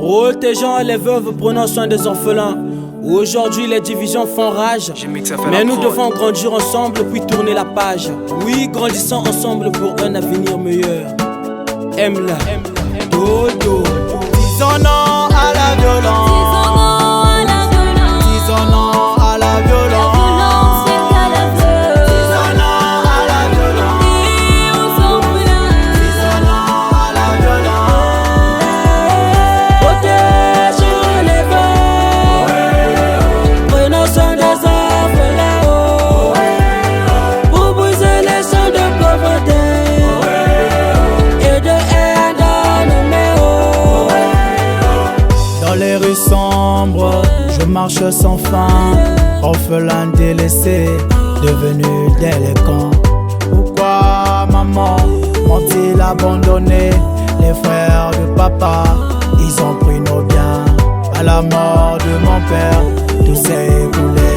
Protégeant les veuves, prenant soin des orphelins. Aujourd'hui les divisions font rage, mais nous devons grandir ensemble puis tourner la page. Oui, grandissons ensemble pour un avenir meilleur. Aime-la, dodo. Disons non à la violence. Disons non à la violence. Sombre, je marche sans fin, orphelin délaissé, devenu délinquant. Pourquoi maman m'ont-ils abandonné? Les frères de papa, ils ont pris nos biens. À la mort de mon père, tout s'est écoulé.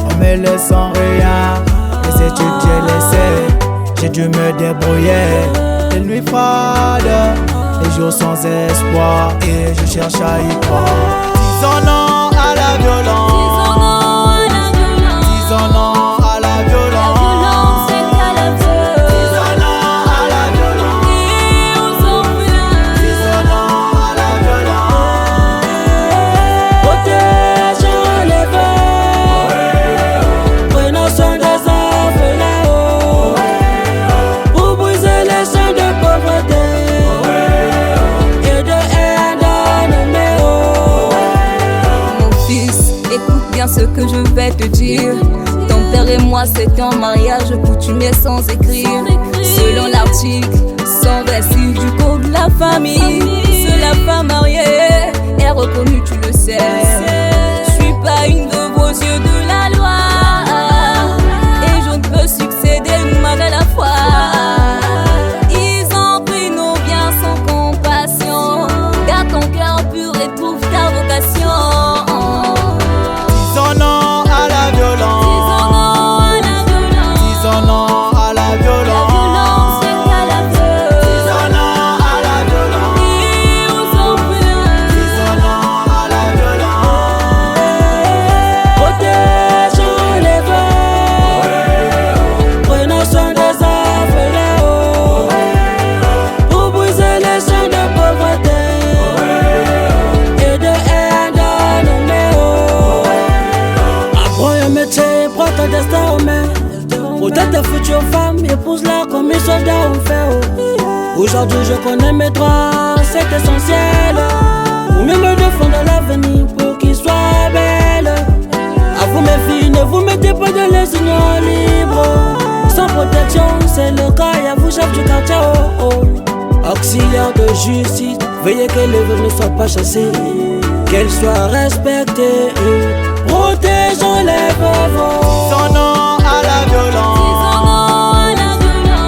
En me laissant rien, les études j'ai laissé. J'ai dû me débrouiller, les nuits froides, les jours sans espoir, et je cherche à y croire. Disons non à la violence. Disons non à la violence. Disons non à la violence. Disons non à la violence. Protégeons les veuves, prenons soin des orphelins, pour briser les chaînes de pauvreté. Ce que je vais te dire, ton père et moi c'est un mariage coutumier sans écrire. Selon l'article 126 du code de la famille, seule la femme mariée est reconnue, tu le sais. Je suis pas une veuve aux yeux de la loi, et je ne peux succéder mal à la fois. Ils ont pris nos biens sans compassion, garde ton cœur pur et trouve ta vocation. Disons non à la violence. Disons non à la violence. Disons non à la violence. Disons non à la violence. Protégeons les veuves, prenons soin des orphelins, pour briser les chaînes de pauvreté et de haine dans nos mains. Apprends un métier, prends ton destin en main. Protège ta future femme, épouse-la comme une soldat au fait. Aujourd'hui je connais mes droits, c'est essentiel. Pour mieux me défendre à l'avenir, pour qu'il soit belle. À vous mes filles, ne vous mettez pas de les signaux libres. Sans protection, c'est le cas, et à vous chef du quartier. Auxiliaire de justice, veillez que les veuves ne soient pas chassées, qu'elles soient respectées. Protégeons les veuves. Disons non à la violence.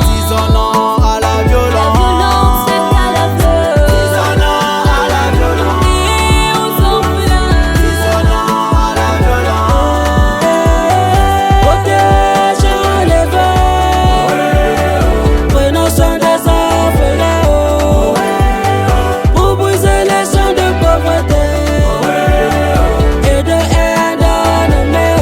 Disons non à la violence. Disons non à la violence. Disons non à la violence. Protégeons les veuves, prenons soin des orphelins, pour briser les chaînes de pauvreté et de haine dans nos mains.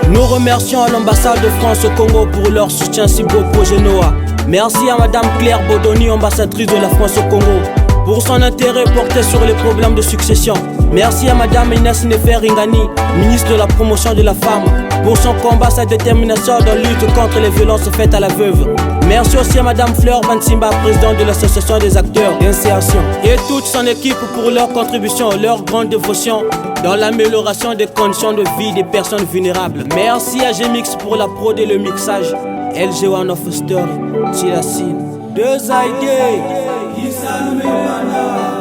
Nous remercions l'ambassade de France au Congo pour leur soutien si beau projet Noah. Merci à Madame Claire Bodoni, ambassadrice de la France au Congo, pour son intérêt porté sur les problèmes de succession. Merci à Madame Inès Nefer-Ingani, ministre de la promotion de la femme, pour son combat, sa détermination dans la lutte contre les violences faites à la veuve. Merci aussi à Madame Fleur Bansimba, présidente de l'association des acteurs d'insertion, et toute son équipe pour leur contribution, leur grande dévotion dans l'amélioration des conditions de vie des personnes vulnérables. Merci à Gemix pour la prod et le mixage. LG One of Story, Tilassine, 2 ID, Issa Lumebana.